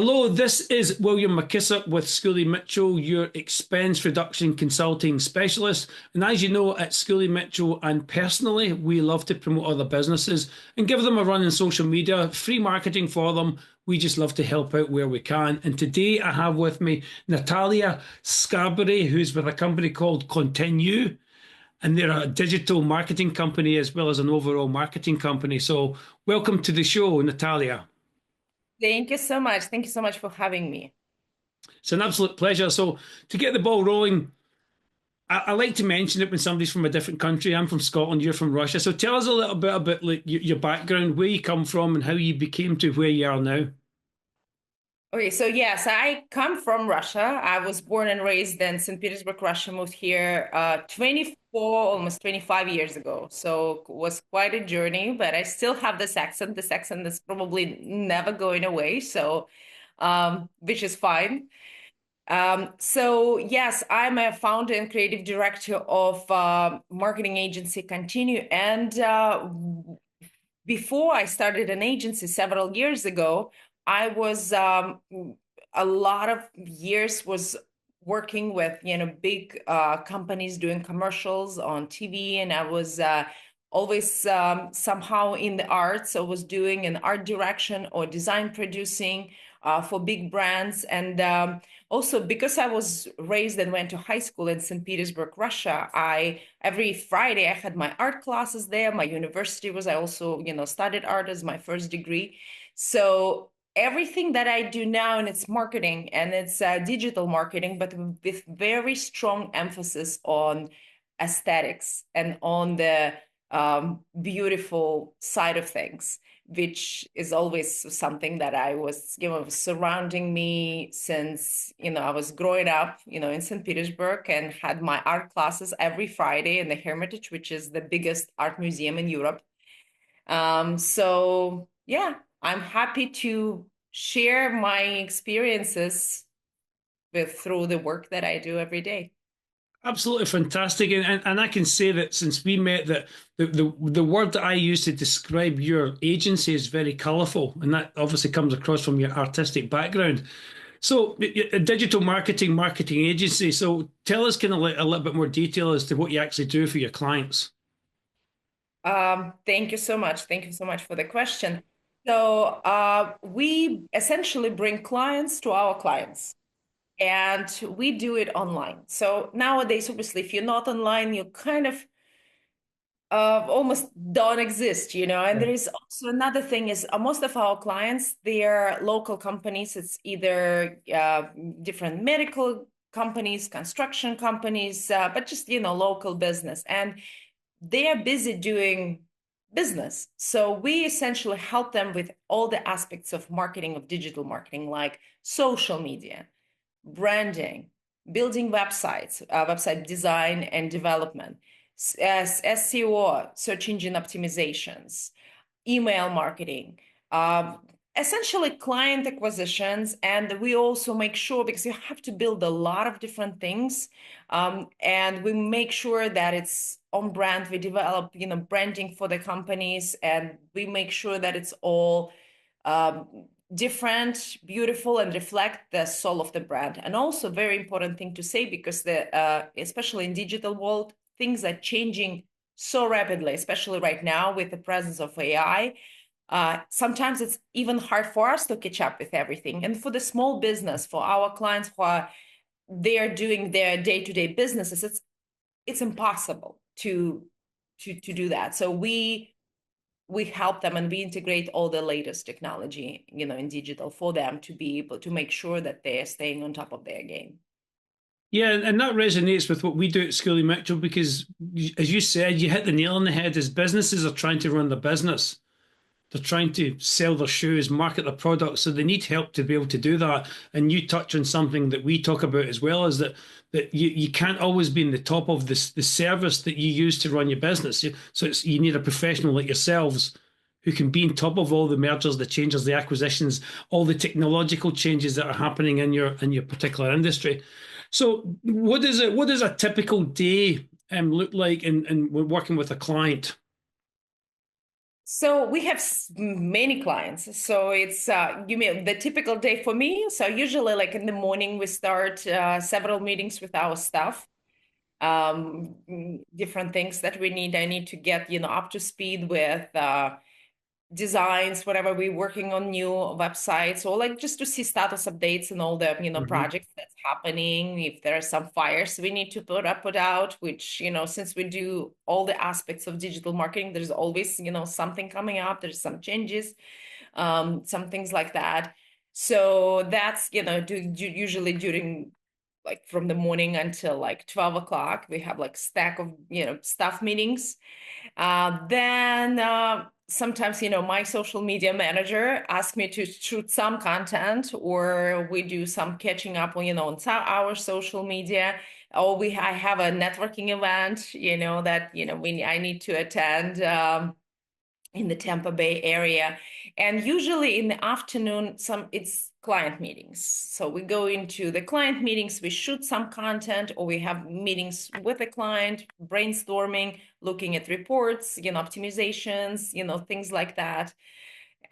Hello, this is William McKissock with Schooley Mitchell, your expense reduction consulting specialist. And as you know, at Schooley Mitchell and personally, we love to promote other businesses and give them a run in social media, free marketing for them. We just love to help out where we can. And today I have with me Nataliya Scarberry, who's with a company called Contenu. And they're a digital marketing company as well as an overall marketing company. So welcome to the show, Nataliya. Thank you so much. Thank you so much for having me. It's an absolute pleasure. So, to get the ball rolling, I like to mention it when somebody's from a different country. I'm from Scotland, you're from Russia. So, tell us a little bit about like your background, where you come from, and how you became to where you are now. Okay, so yes, I come from Russia. I was born and raised in St. Petersburg, Russia, moved here 24, almost 25 years ago. So it was quite a journey, but I still have this accent. This accent is probably never going away, so which is fine. So yes, I'm a founder and creative director of marketing agency Contenu. And before I started an agency several years ago, I was a lot of years was working with big companies doing commercials on TV, and I was always somehow in the arts. I was doing an art direction or design producing for big brands, and also because I was raised and went to high school in St. Petersburg, Russia. I every Friday I had my art classes there. My university was I also studied art as my first degree. So everything that I do now, and it's marketing and it's digital marketing, but with very strong emphasis on aesthetics and on the beautiful side of things, which is always something that I was, surrounding me since, I was growing up, in St. Petersburg and had my art classes every Friday in the Hermitage, which is the biggest art museum in Europe. So yeah, I'm happy to share my experiences through the work that I do every day. Absolutely fantastic, and I can say that since we met, that the word that I use to describe your agency is very colourful, and that obviously comes across from your artistic background. So, a digital marketing agency. So, tell us kind of like a little bit more detail as to what you actually do for your clients. Thank you so much. Thank you so much for the question. So we essentially bring clients to our clients, and we do it online. So nowadays, obviously, if you're not online, you kind of almost don't exist, And Yeah. there is also another thing is most of our clients, they're local companies. It's either different medical companies, construction companies, but just, local business. And they are busy doing business. So we essentially help them with all the aspects of marketing, of digital marketing, like social media, branding, building websites, website design and development, SEO, search engine optimizations, email marketing, essentially client acquisitions. And we also make sure, because you have to build a lot of different things, and we make sure that it's on brand. We develop, branding for the companies, and we make sure that it's all different, beautiful, and reflect the soul of the brand. And also very important thing to say, because especially in digital world, things are changing so rapidly, especially right now with the presence of AI. Sometimes it's even hard for us to catch up with everything. And for the small business, for our clients who are they are doing their day-to-day businesses, it's impossible to do that. So we help them, and we integrate all the latest technology, in digital for them to be able to make sure that they're staying on top of their game. Yeah, and that resonates with what we do at Schooley Mitchell because, as you said, you hit the nail on the head. As businesses are trying to run their business, they're trying to sell their shoes, market their products, so they need help to be able to do that. And you touch on something that we talk about as well, is that you can't always be in the top of the service that you use to run your business. So you need a professional like yourselves who can be on top of all the mergers, the changes, the acquisitions, all the technological changes that are happening in your particular industry. So what does a typical day look like in working with a client? So we have many clients. So it's you mean the typical day for me. So usually like in the morning we start several meetings with our staff, different things that we need. I need to get, up to speed with designs, whatever we're working on new websites, or like just to see status updates and all the, Mhm. projects that's happening. If there are some fires we need to put out, which, since we do all the aspects of digital marketing, there's always, something coming up, there's some changes, some things like that. So that's, usually during like from the morning until like 12 o'clock, we have like stack of, staff meetings. Then sometimes, my social media manager asks me to shoot some content, or we do some catching up on, on our social media. Or I have a networking event, that, I need to attend. In the Tampa Bay area. And usually in the afternoon, it's client meetings. So we go into the client meetings, we shoot some content, or we have meetings with the client, brainstorming, looking at reports, optimizations, things like that.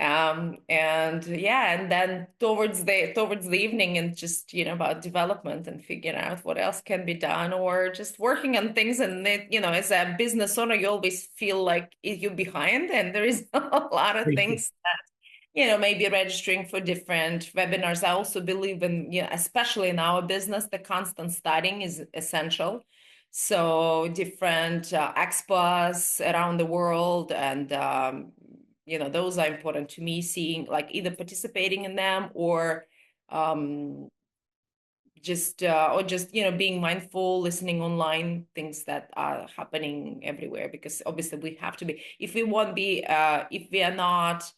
And yeah, and then towards the evening, and just about development and figuring out what else can be done, or just working on things. And as a business owner, you always feel like you're behind, and there is a lot of things that maybe registering for different webinars. I also believe in, especially in our business, the constant studying is essential. So different expos around the world, and those are important to me, seeing like either participating in them, or um, just being mindful, listening online, things that are happening everywhere, because obviously we have to be, if we won't be if we are not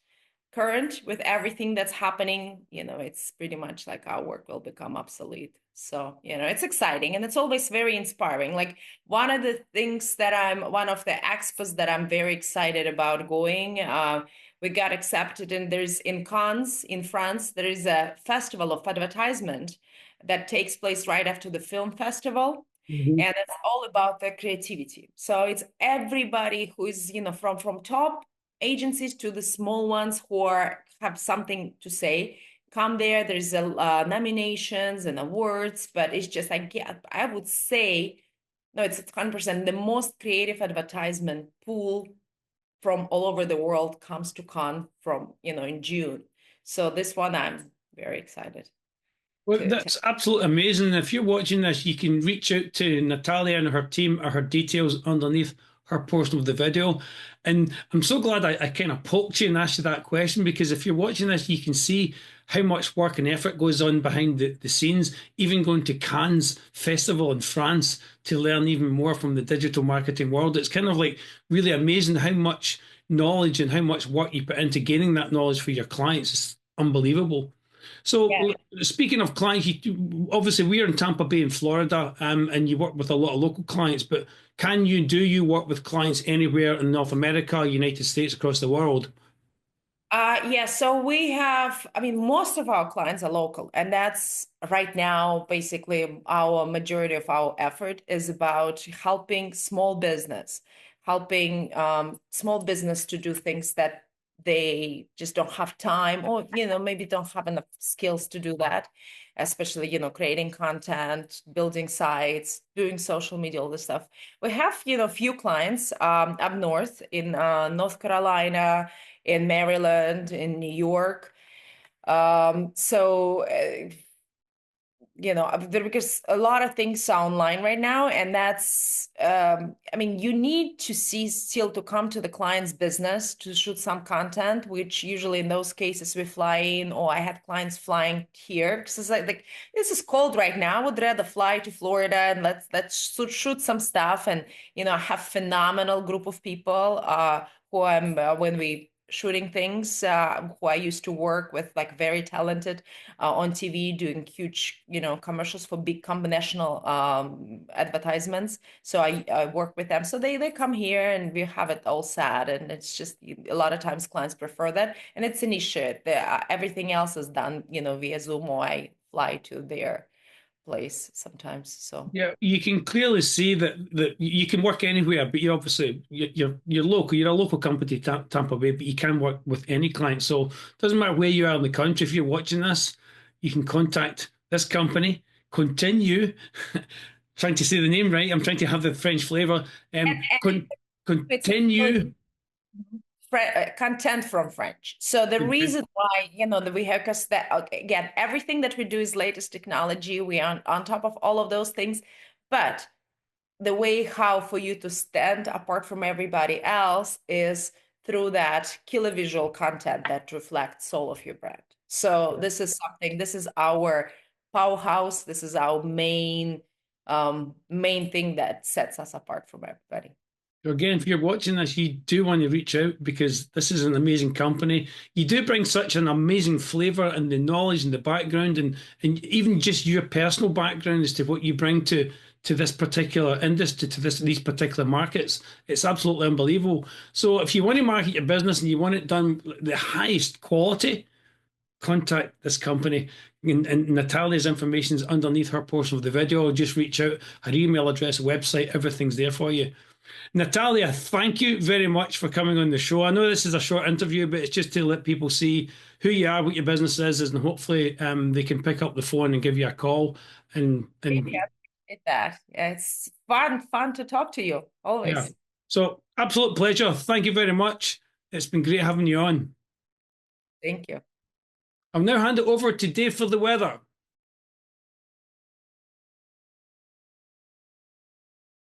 current with everything that's happening, it's pretty much like our work will become obsolete. So, it's exciting, and it's always very inspiring. Like one of the things that one of the expos that I'm very excited about going, we got accepted, and there's in Cannes in France, there is a festival of advertisement that takes place right after the film festival. Mhm. And it's all about the creativity. So it's everybody who is, from top agencies to the small ones who have something to say, come there. There's a nominations and awards, but it's just I would say, no, it's 100%. The most creative advertisement pool from all over the world comes to Cannes from, in June. So this one I'm very excited Well, to attend. that's absolutely amazing. If you're watching this, you can reach out to Natalia and her team or her details underneath her portion of the video. And I'm so glad I kind of poked you and asked you that question, because if you're watching this, you can see how much work and effort goes on behind the scenes, even going to Cannes Festival in France to learn even more from the digital marketing world. It's kind of like really amazing how much knowledge and how much work you put into gaining that knowledge for your clients. It's unbelievable. Yeah. So, speaking of clients, obviously we're in Tampa Bay in Florida, and you work with a lot of local clients. But do you work with clients anywhere in North America, United States, across the world? Yeah, so we have, I mean, most of our clients are local, and that's right now basically our majority of our effort is about helping small business, helping small business to do things that they just don't have time, or maybe don't have enough skills to do that, especially creating content, building sites, doing social media, all this stuff. We have a few clients up north in North Carolina, in Maryland, in New York. Because a lot of things are online right now, and that's, I mean, you need to see still to come to the client's business to shoot some content, which usually in those cases we fly in, or I had clients flying here because it's like this is cold right now. I would rather fly to Florida and let's shoot some stuff, and I have phenomenal group of people who I'm when we shooting things who I used to work with, like very talented on TV doing huge, commercials for big national advertisements. So I work with them. So they come here and we have it all set. And it's just a lot of times clients prefer that. And it's an issue. Everything else is done, via Zoom, or I fly to their place sometimes. So Yeah, you can clearly see that you can work anywhere, but you obviously you're local. You're a local company, Tampa Bay, but you can work with any client. So it doesn't matter where you are in the country. If you're watching this, you can contact this company. Continue. Trying to say the name right. I'm trying to have the French flavor. and it's Continue. content from French. So the reason why, that we have, because that, okay, again, everything that we do is latest technology. We are on top of all of those things, but the way how for you to stand apart from everybody else is through that killer visual content that reflects soul of your brand. So this is something, this is our powerhouse. This is our main thing that sets us apart from everybody. So again, if you're watching this, you do want to reach out because this is an amazing company. You do bring such an amazing flavor and the knowledge and the background and even just your personal background as to what you bring to this particular industry, to these particular markets. It's absolutely unbelievable. So if you want to market your business and you want it done the highest quality, contact this company. And Nataliya's information is underneath her portion of the video. Just reach out. Her email address, website, everything's there for you. Nataliya, thank you very much for coming on the show. I know this is a short interview, but it's just to let people see who you are, what your business is, and hopefully they can pick up the phone and give you a call. And Yeah, I appreciate that. It's fun to talk to you always. Yeah. So absolute pleasure. Thank you very much. It's been great having you on. Thank you. I'll now hand it over to Dave for the weather.